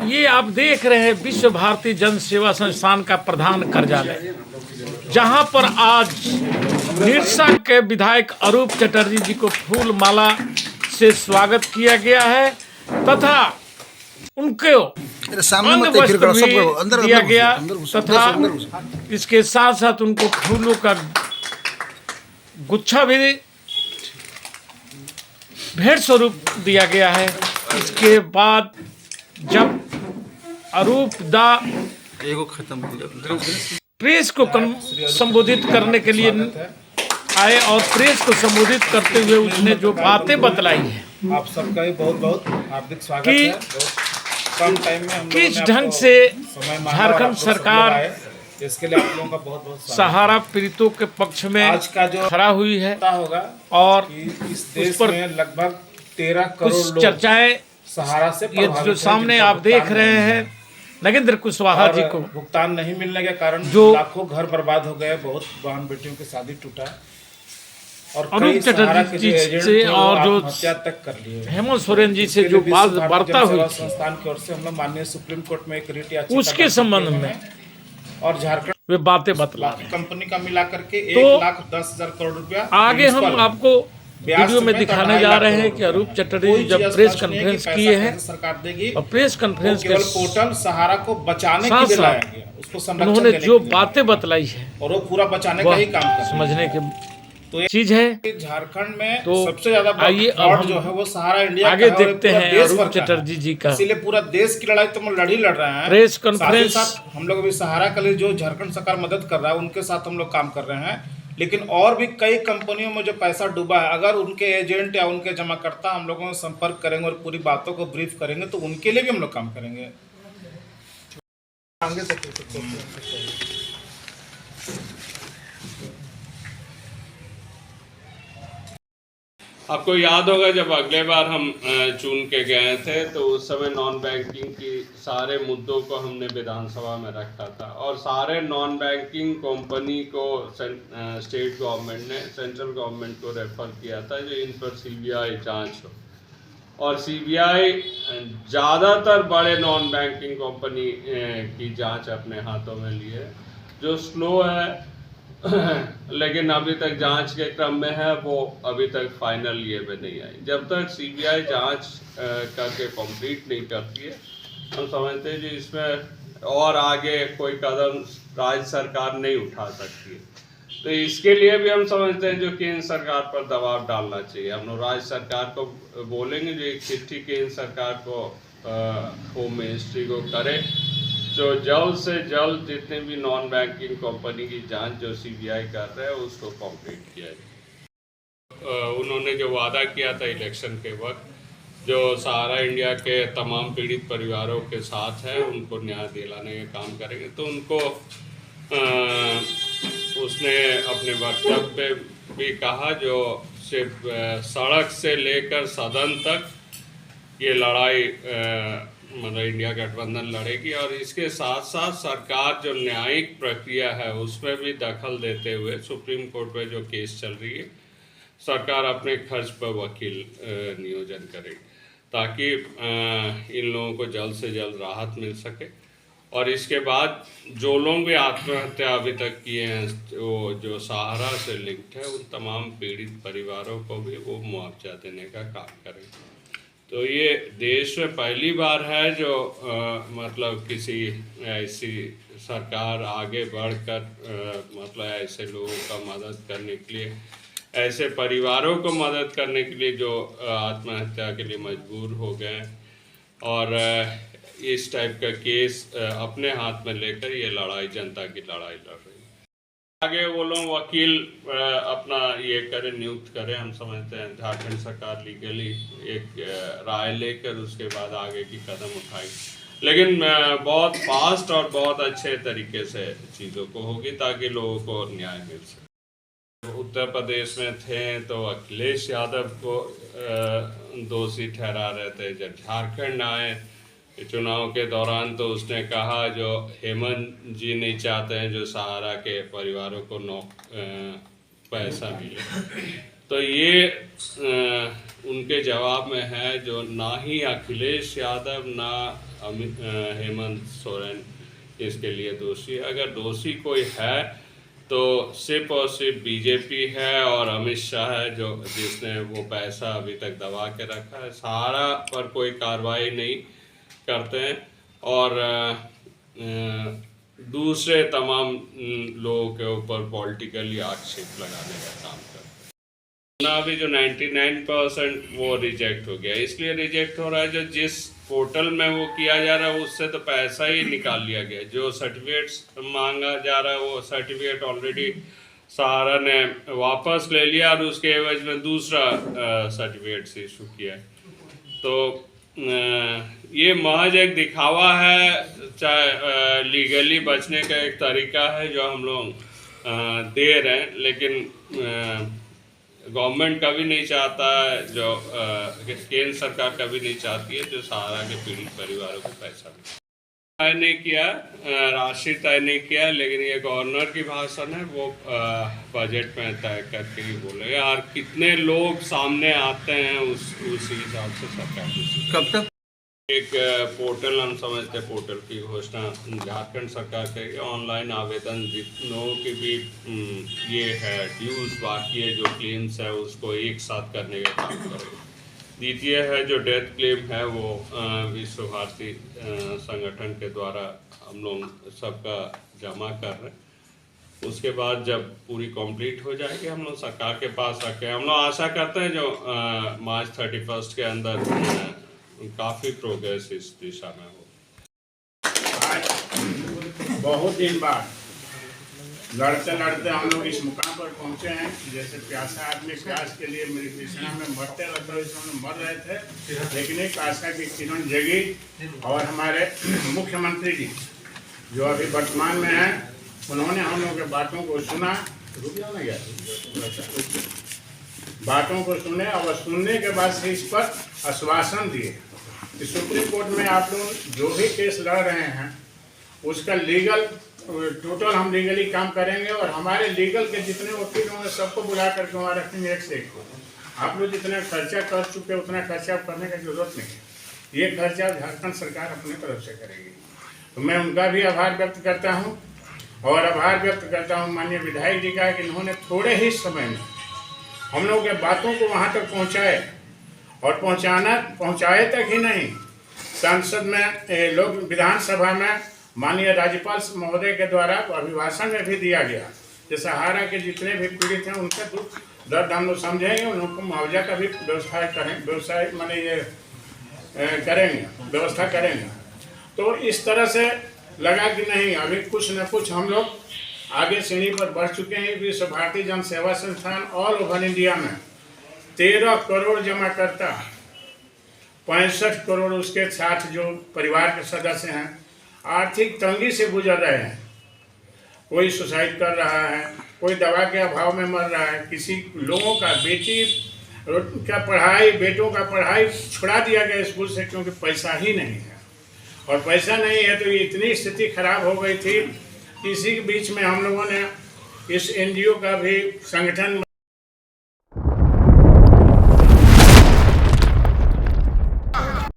ये आप देख रहे हैं विश्व भारती जन सेवा संस्थान का प्रधान कार्यालय, जहां पर आज निरसा के विधायक अरूप चटर्जी जी को फूल माला से स्वागत किया गया है तथा उनको अंग वस्त्र भी दिया गया तथा इसके साथ साथ उनको फूलों का गुच्छा भी भेंट स्वरूप दिया गया है। इसके बाद जब अरूप दा प्रेस को संबोधित करने के लिए आए और प्रेस को संबोधित करते हुए उसने जो बातें बतलाई है, आप सबका भी बहुत बहुत हार्दिक स्वागत है। कम टाइम में हम किस ढंग से झारखंड सरकार इसके लिए आप लोगों का बहुत बहुत सहारा पीड़ितों के पक्ष में आज का जो खड़ा हुई है होगा और इस देश में लगभग 13 करोड़ कुछ लोग चर्चाएं सहारा से ये जो सामने आप देख रहे हैं नगेंद्र कुशवाहा जी को भुगतान नहीं मिलने के कारण जो लाखों घर बर्बाद हो गए, बहुत बहन बेटियों की शादी टूटा और अरूप चटर्जी जी से और जो हत्या तक कर लिए। हेमंत सोरेन जी से जो बात वार्ता हुई थी संस्थान की ओर से हम लोग माननीय सुप्रीम कोर्ट में एक रिट याचिका उसके संबंध में और झारखंड वे बातें बतला रहे हैं। कंपनी का मिला करके तो 1,10,000 करोड़ रुपया आगे हम आपको वीडियो में दिखाने जा रहे हैं कि अरूप चटर्जी जी जब प्रेस कॉन्फ्रेंस किए हैं सरकार देगी और प्रेस कॉन्फ्रेंस के पोर्टल सहारा को बचाने के लिए लाया गया, उसको संरक्षण उन्होंने देने जो के लिए बातें बतलाई है और वो पूरा बचाने का ही काम कर रहे हैं। समझने के तो चीज है। झारखंड में तो सबसे ज्यादा आइए अब फ्रॉड हम जो है वो सहारा इंडिया आगे का है और देखते पूरा हैं देश अरूप भर का है। चटर्जी जी का इसीलिए पूरा देश की लड़ाई तो हम लड़ ही लड़ रहे हैं। प्रेस साथ ही कॉन्फ्रेंस साथ हम लोग अभी सहारा के लिए जो झारखंड सरकार मदद कर रहा है उनके साथ हम लोग काम कर रहे हैं, लेकिन और भी कई कंपनियों में जो पैसा डूबा है, अगर उनके एजेंट या उनके जमाकर्ता हम लोगों से संपर्क करेंगे और पूरी बातों को ब्रीफ करेंगे तो उनके लिए भी हम लोग काम करेंगे। आगे आपको याद होगा जब अगले बार हम चुन के गए थे तो उस समय नॉन बैंकिंग की सारे मुद्दों को हमने विधानसभा में रखा था और सारे नॉन बैंकिंग कंपनी को स्टेट गवर्नमेंट ने सेंट्रल गवर्नमेंट को रेफर किया था जो इन पर सीबीआई जांच हो, और सीबीआई ज़्यादातर बड़े नॉन बैंकिंग कंपनी की जांच अपने हाथों में लिए, जो स्लो है लेकिन अभी तक जांच के क्रम में है, वो अभी तक फाइनल ये पे नहीं आई। जब तक सीबीआई जांच करके कंप्लीट नहीं करती है हम समझते हैं कि इसमें और आगे कोई कदम राज्य सरकार नहीं उठा सकती है। तो इसके लिए भी हम समझते हैं जो केंद्र सरकार पर दबाव डालना चाहिए। हम लोग राज्य सरकार को बोलेंगे जो एक चिट्ठी केंद्र सरकार को होम मिनिस्ट्री को करे जो जल्द से जल्द जितने भी नॉन बैंकिंग कंपनी की जांच जो सीबीआई कर रहा है उसको कंप्लीट किया जाए। उन्होंने जो वादा किया था इलेक्शन के वक्त जो सहारा इंडिया के तमाम पीड़ित परिवारों के साथ है उनको न्याय दिलाने का काम करेंगे, तो उनको उसने अपने वक्तव्य में भी कहा जो सिर्फ सड़क से लेकर सदन तक ये लड़ाई मतलब इंडिया गठबंधन लड़ेगी और इसके साथ साथ सरकार जो न्यायिक प्रक्रिया है उसमें भी दखल देते हुए सुप्रीम कोर्ट में जो केस चल रही है सरकार अपने खर्च पर वकील नियोजन करेगी ताकि इन लोगों को जल्द से जल्द राहत मिल सके। और इसके बाद जो लोग भी आत्महत्या अभी तक किए हैं जो सहारा से लिंक्ड है उन तमाम पीड़ित परिवारों को भी वो मुआवजा देने का काम करेंगे। तो ये देश में पहली बार है जो मतलब किसी ऐसी सरकार आगे बढ़कर मतलब ऐसे लोगों का मदद करने के लिए, ऐसे परिवारों को मदद करने के लिए जो आत्महत्या के लिए मजबूर हो गए और इस टाइप का केस अपने हाथ में लेकर ये लड़ाई जनता की लड़ाई लड़ रही है। आगे वो लोग वकील अपना ये करें, नियुक्त करें। हम समझते हैं झारखंड सरकार लीगली एक राय लेकर उसके बाद आगे की कदम उठाएगी, लेकिन बहुत फास्ट और बहुत अच्छे तरीके से चीज़ों को होगी ताकि लोगों को न्याय मिल सके। उत्तर प्रदेश में थे तो अखिलेश यादव को दोषी ठहरा रहे थे, जब झारखंड आए चुनाव के दौरान तो उसने कहा जो हेमंत जी नहीं चाहते हैं जो सहारा के परिवारों को पैसा मिले, तो ये उनके जवाब में है जो ना ही अखिलेश यादव ना हेमंत सोरेन इसके लिए दोषी है। अगर दोषी कोई है तो सिर्फ और सिर्फ बीजेपी है और अमित शाह है जो जिसने वो पैसा अभी तक दबा के रखा है। सहारा पर कोई कार्रवाई नहीं करते हैं और दूसरे तमाम लोगों के ऊपर पॉलिटिकली आक्षेप लगाने का काम करते हैं। ना अभी जो 99% वो रिजेक्ट हो गया, इसलिए रिजेक्ट हो रहा है जो जिस पोर्टल में वो किया जा रहा है उससे तो पैसा ही निकाल लिया गया। जो सर्टिफिकेट्स मांगा जा रहा है वो सर्टिफिकेट ऑलरेडी सहारा ने वापस ले लिया और उसके एवज में दूसरा सर्टिफिकेट इशू किया है। तो ये महज एक दिखावा है, चाहे लीगली बचने का एक तरीका है जो हम लोग दे रहे हैं, लेकिन गवर्नमेंट कभी नहीं चाहता है, जो केंद्र सरकार कभी नहीं चाहती है जो सहारा के पीड़ित परिवारों को पैसा तय नहीं किया, राशि तय नहीं किया, लेकिन ये गवर्नर की भाषण है वो बजट में तय करके ही बोलेगा और कितने लोग सामने आते हैं उसी हिसाब से सरकार कब तक एक पोर्टल हम समझते पोर्टल की घोषणा झारखंड सरकार करेगी। ऑनलाइन आवेदन जितनों की भी ये है ड्यूज बाकी है जो क्लेम्स है उसको एक साथ करने का काम करेगी। द्वितीय है जो डेथ क्लेम है वो विश्व भारती संगठन के द्वारा हम लोग सबका जमा कर रहे हैं। उसके बाद जब पूरी कंप्लीट हो जाएगी हम लोग सरकार के पास रखें। हम लोग आशा करते हैं जो मार्च 31 के अंदर काफ़ी प्रोग्रेस इस दिशा में हो। आज बहुत दिन बाद लड़ते लड़ते हम लोग इस मुकाम पर पहुंचे हैं। जैसे प्यासा आदमी प्यास के लिए मेरी कृष्णा में मरते रहते मर रहे थे, लेकिन एक आशा की किरण जगी और हमारे मुख्यमंत्री जी जो अभी वर्तमान में हैं उन्होंने हम लोगों के बातों को सुना, बातों को सुने और सुनने के बाद से इस पर आश्वासन दिए कि सुप्रीम कोर्ट में आप लोग जो भी केस लड़ रहे हैं उसका लीगल टोटल हम लीगली काम करेंगे और हमारे लीगल के जितने वकील होंगे सबको बुला करके वहाँ रखेंगे एक से एक को। आप लोग जितना खर्चा कर चुके उतना खर्चा करने की जरूरत नहीं है, ये खर्चा झारखंड सरकार अपनी तरफ से करेगी। तो मैं उनका भी आभार व्यक्त करता हूँ और आभार व्यक्त करता हूँ माननीय विधायक जी का कि इन्होंने थोड़े ही समय में हम लोगों के बातों को वहाँ तक पहुँचाए और पहुँचाए तक ही नहीं, संसद में लोग विधानसभा में माननीय राज्यपाल महोदय के द्वारा अभिभाषण में भी दिया गया कि सहारा के जितने भी पीड़ित हैं उनका दुख दर्द हम लोग समझेंगे, उनको मुआवजा का भी व्यवस्था करेंगे। तो इस तरह से लगा कि नहीं अभी कुछ न कुछ हम लोग आगे श्रेणी पर बढ़ चुके हैं। विश्व भारती जन सेवा संस्थान ऑल ओवर इंडिया में 13 करोड़ जमा करता, 65 करोड़ उसके साथ जो परिवार के सदस्य हैं आर्थिक तंगी से गुजर रहे हैं। कोई सुसाइड कर रहा है, कोई दवा के अभाव में मर रहा है, किसी लोगों का बेटों का पढ़ाई छुड़ा दिया गया स्कूल से क्योंकि पैसा ही नहीं है। और पैसा नहीं है तो इतनी स्थिति खराब हो गई थी। इसी के बीच में हम लोगों ने इस NGO का भी संगठन